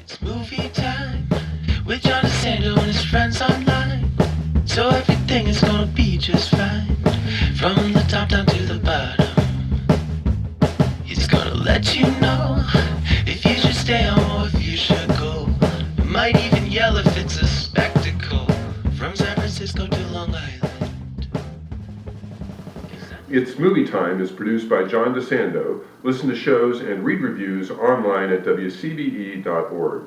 It's movie time with John DeSando and his friends online. So everything is gonna be just fine. From the top down to the bottom. He's gonna let you know if you should stay home or if you should go. Might even yell if it's a spectacle. From San Francisco to Long Island. It's Movie Time is produced by John DeSando. Listen to shows and read reviews online at WCBE.org.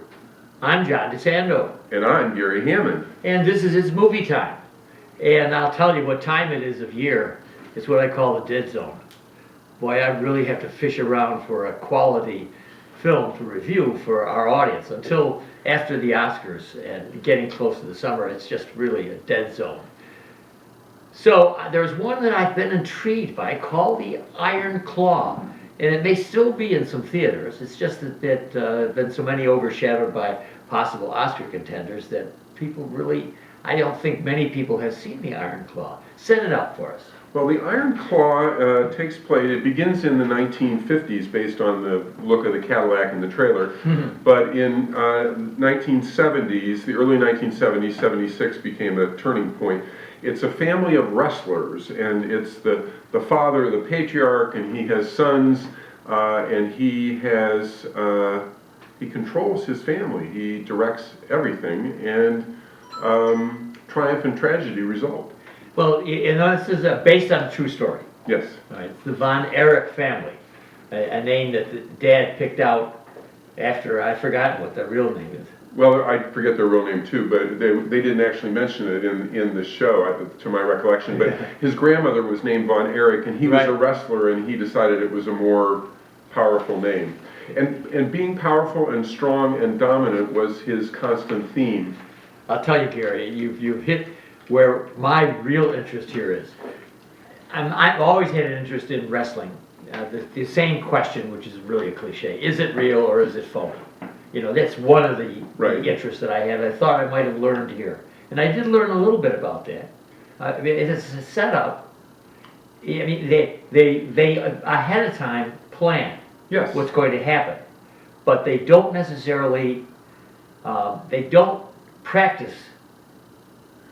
I'm John DeSando. And I'm Gary Hammond. And this is It's Movie Time. And I'll tell you what time it is of year. It's what I call the dead zone. Boy, I really have to fish around for a quality film to review for our audience. Until after the Oscars and getting close to the summer, it's just really a dead zone. So there's one that I've been intrigued by called The Iron Claw. And it may still be in some theaters. It's just that it's been so many overshadowed by possible Oscar contenders that people really, I don't think many people have seen The Iron Claw. Set it up for us. Well, The Iron Claw takes place, it begins in the 1950s based on the look of the Cadillac in the trailer. But in 1970s, the early 1970s, 76 became a turning point. It's a family of wrestlers, and it's the father, the patriarch, and he has sons, and he controls his family. He directs everything, and triumph and tragedy result. Well, you know, this is based on a true story. Yes. Right. It's the Von Erich family, a name that the dad picked out after, I've forgotten what the real name is. Well, I forget their real name too, but they didn't actually mention it in the show, to my recollection. But his grandmother was named Von Erich, and he was a wrestler, and he decided it was a more powerful name. And being powerful and strong and dominant was his constant theme. I'll tell you, Gary, you've hit where my real interest here is. I've always had an interest in wrestling. The same question, which is really a cliche: is it real or is it phony? You know, that's one of the interests that I had. I thought I might have learned here, and I did learn a little bit about that. I mean, it's a setup. I mean, they ahead of time plan what's going to happen, but they don't necessarily they don't practice.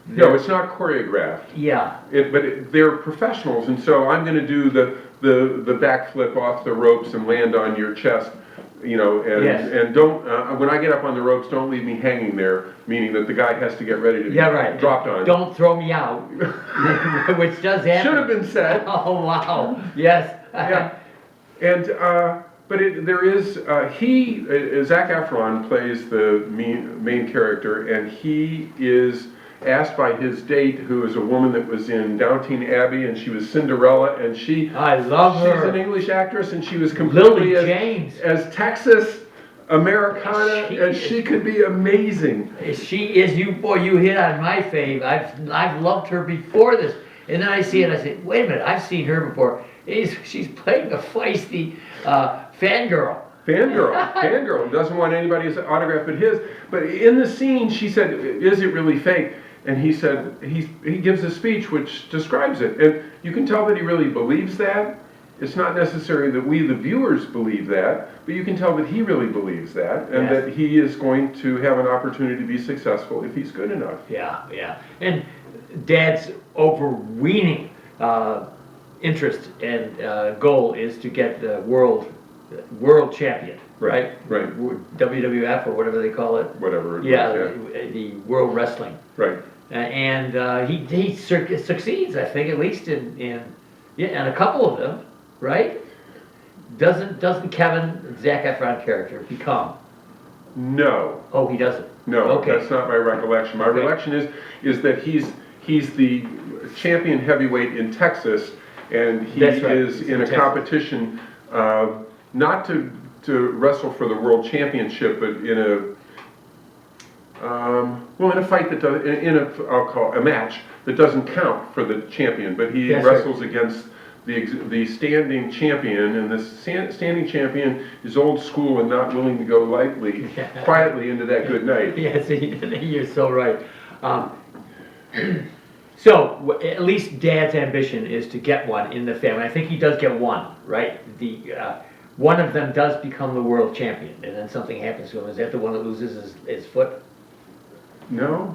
No, it's not choreographed. Yeah. But they're professionals, and so I'm going to do the backflip off the ropes and land on your chest, you know, and don't when I get up on the ropes, don't leave me hanging there. Meaning that the guy has to get ready to be dropped on. Don't throw me out, which does happen. Should have been said. Oh wow! Yes. Yeah. And but there is Zac Efron plays the main character, and he is asked by his date, who is a woman that was in Downton Abbey, and she was Cinderella, and I love her. She's an English actress, and she was completely as Texas Americana as she could be. Amazing. She is. You hit on my fave. I've loved her before this, and then I see it. I say, wait a minute, I've seen her before. She's playing a feisty fangirl. Fangirl doesn't want anybody's autograph but his. But in the scene, she said, "Is it really fake?" And he said, he gives a speech which describes it, and you can tell that he really believes that. It's not necessary that we, the viewers, believe that, but you can tell that he really believes that, and that he is going to have an opportunity to be successful if he's good enough. Yeah. And Dad's overweening interest and goal is to get the world champion, right? WWF or whatever they call it. Whatever it is, the World Wrestling. Right. And he succeeds, I think, at least in a couple of them, right? Doesn't Kevin, Zac Efron character, become? No. Oh, he doesn't. No, okay. That's not my recollection. My recollection is that he's the champion heavyweight in Texas, and he is in a competition not to wrestle for the world championship, but in a fight that does, I'll call a match that doesn't count for the champion, but he wrestles against the standing champion, and the standing champion is old school and not willing to go quietly into that good night. Yes, you're so right. So at least Dad's ambition is to get one in the family. I think he does get one, right? one of them does become the world champion, and then something happens to him. Is that the one that loses his foot? No?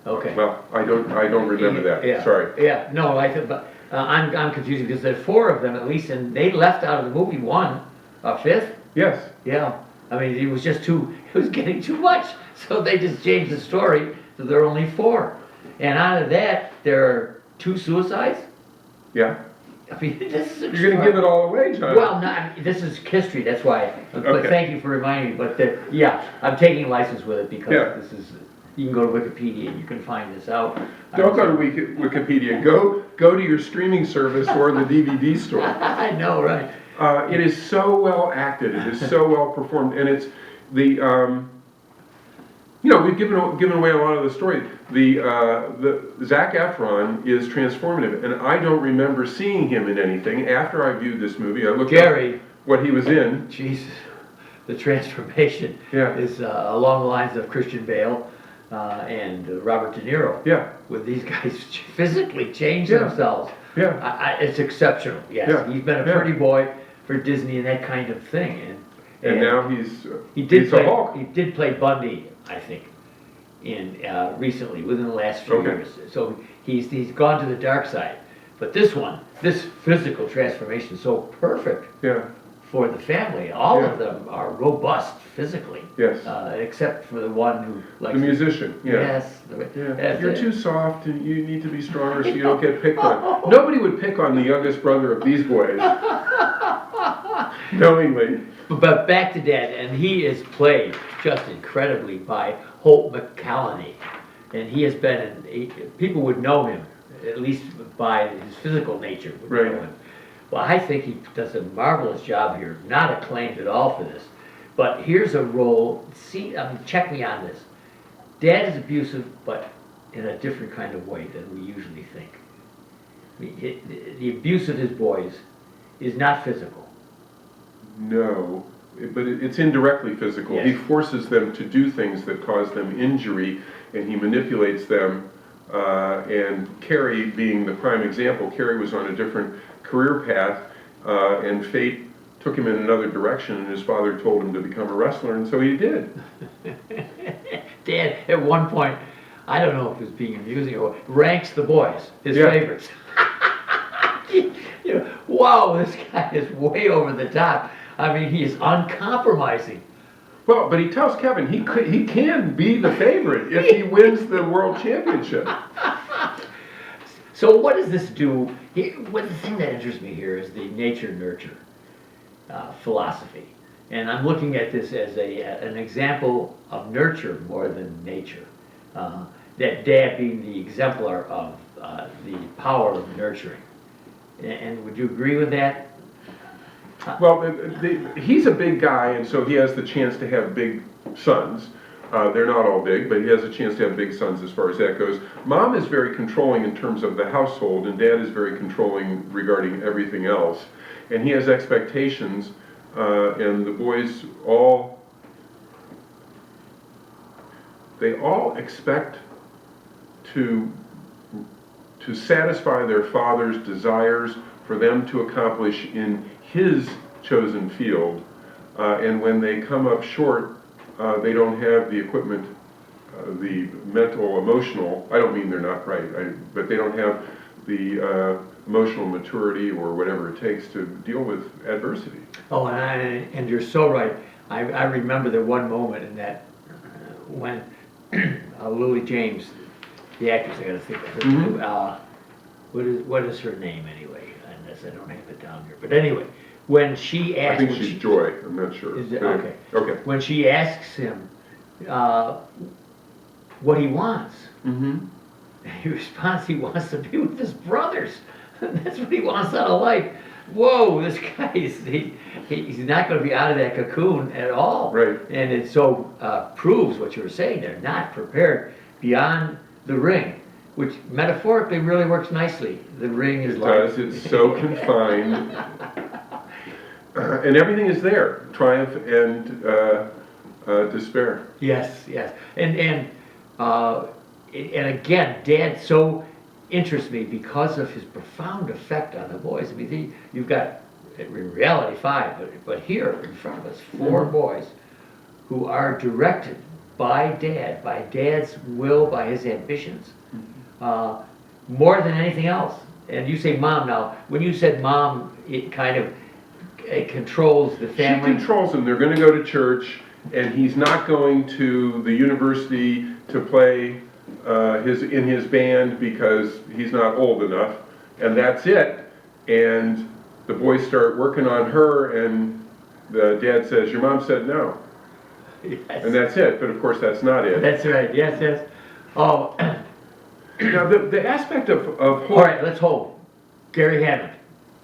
Okay. Well, I don't remember that, Yeah. sorry. Yeah, no, I think, but I'm confused because there are four of them at least, and they left out of the movie one, a fifth. Yes, Yeah, I mean, it was getting too much, so they just changed the story, so there are only four. And out of that, there are 2 suicides? yeah. I mean, this is You're gonna give it all away, John. Well, no, I mean, this is history, that's why, but Okay. thank you for reminding me, but yeah, I'm taking license with it because Yeah. this is, you can go to Wikipedia and you can find this out. Don't go to Wikipedia, go to your streaming service or the DVD store. I know, right? It is so well acted, it is so well performed, and it's the, we've given away a lot of the story. The Zac Efron is transformative, and I don't remember seeing him in anything after I viewed this movie. I looked Gary. up what he was in. Jesus, the transformation Yeah. is along the lines of Christian Bale and Robert De Niro. Yeah, With these guys physically change Yeah. themselves. yeah, It's exceptional, yes. Yeah. He's been a Yeah. pretty boy for Disney and that kind of thing. and now he's He a Hulk. did play Bundy, I think, in recently, within the last few Okay. years. So he's gone to the dark side. But this physical transformation is so perfect Yeah, for the family. All Yeah. of them are robust physically. yes. Except for the one who likes The musician, yeah. Yes. Yeah, That's you're it. too soft and you need to be stronger so you don't get picked on. Nobody would pick on the youngest brother of these boys. Knowingly. But back to Dad, and he is played just incredibly by Holt McCallany. And he has been, people would know him, at least by his physical nature would Right. know him. Well, I think he does a marvelous job here, not acclaimed at all for this. But here's a role, check me on this. Dad is abusive, but in a different kind of way than we usually think. The abuse of his boys is not physical. No, but it's indirectly physical. Yes. He forces them to do things that cause them injury, and he manipulates them. And Carrie being the prime example, Carrie was on a different career path, and fate took him in another direction, and his father told him to become a wrestler, and so he did. Dad, at one point, I don't know if he was being amusing or ranks the boys, his Yeah. favorites. Wow, this guy is way over the top. I mean, he is uncompromising. Well, but he tells Kevin he can be the favorite if he wins the world championship. So what does this do? The thing that interests me here is the nature-nurture philosophy. And I'm looking at this as an example of nurture more than nature. That Dad being the exemplar of the power of nurturing. And would you agree with that? Well, he's a big guy, and so he has the chance to have big sons. They're not all big, but he has a chance to have big sons as far as that goes. Mom is very controlling in terms of the household, and Dad is very controlling regarding everything else. And he has expectations, and the boys all expect to satisfy their father's desires for them to accomplish in his chosen field, and when they come up short, they don't have the equipment, the mental, emotional, I don't mean they're not right, but they don't have the emotional maturity or whatever it takes to deal with adversity. Oh, and you're so right. I remember the one moment in that when Lily James, the actress, I gotta think of her name, what is her name anyway? Unless I don't have it down here. But anyway, when she I asks, think she's Joy, I'm not sure. Is it? But- Okay. Okay. when she asks him what he wants, he responds he wants to be with his brothers. That's what he wants out of life. Whoa, this guy he's not going to be out of that cocoon at all. Right. And it so proves what you were saying. They're not prepared beyond the ring, which metaphorically really works nicely. The ring is It like does, it's so confined. And everything is there, triumph and despair. Yes, yes, and again, Dad so interests me because of his profound effect on the boys. I mean, you've got in reality 5, but here in front of us, 4 boys who are directed by dad's will, by his ambitions, more than anything else. And you say mom now. When you said mom, it controls the family. She controls them. They're going to go to church, and he's not going to the university to play in his band because he's not old enough, and that's it. And the boys start working on her, and the dad says, "Your mom said no." Yes. And that's it. But of course, that's not it. That's right. Yes. Oh. Now, the aspect of hope. All right, let's hold. Gary Hammond.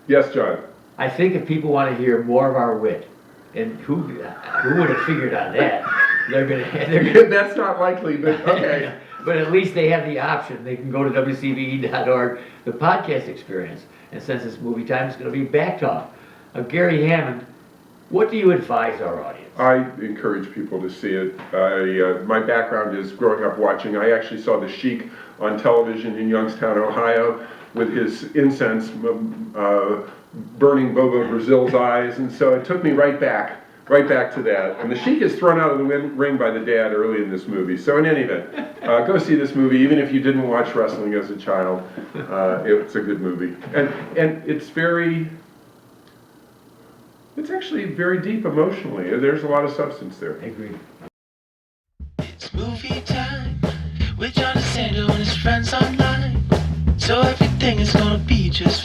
Yes, John. I think if people want to hear more of our wit, and who would have figured on that? They're gonna. That's not likely, but okay. But at least they have the option. They can go to WCBE.org, the podcast experience, and since it's movie time, it's going to be back talk. Gary Hammond, what do you advise our audience? I encourage people to see it. My background is growing up watching. I actually saw the Sheik on television in Youngstown, Ohio, with his incense burning Bobo Brazil's eyes, and so it took me right back to that. And the Sheik is thrown out of the ring by the dad early in this movie. So in any event, go see this movie, even if you didn't watch wrestling as a child. It's a good movie, and it's actually very deep emotionally. There's a lot of substance there. I agree. It's movie time with John DeSando and his friends online. So everything is gonna be just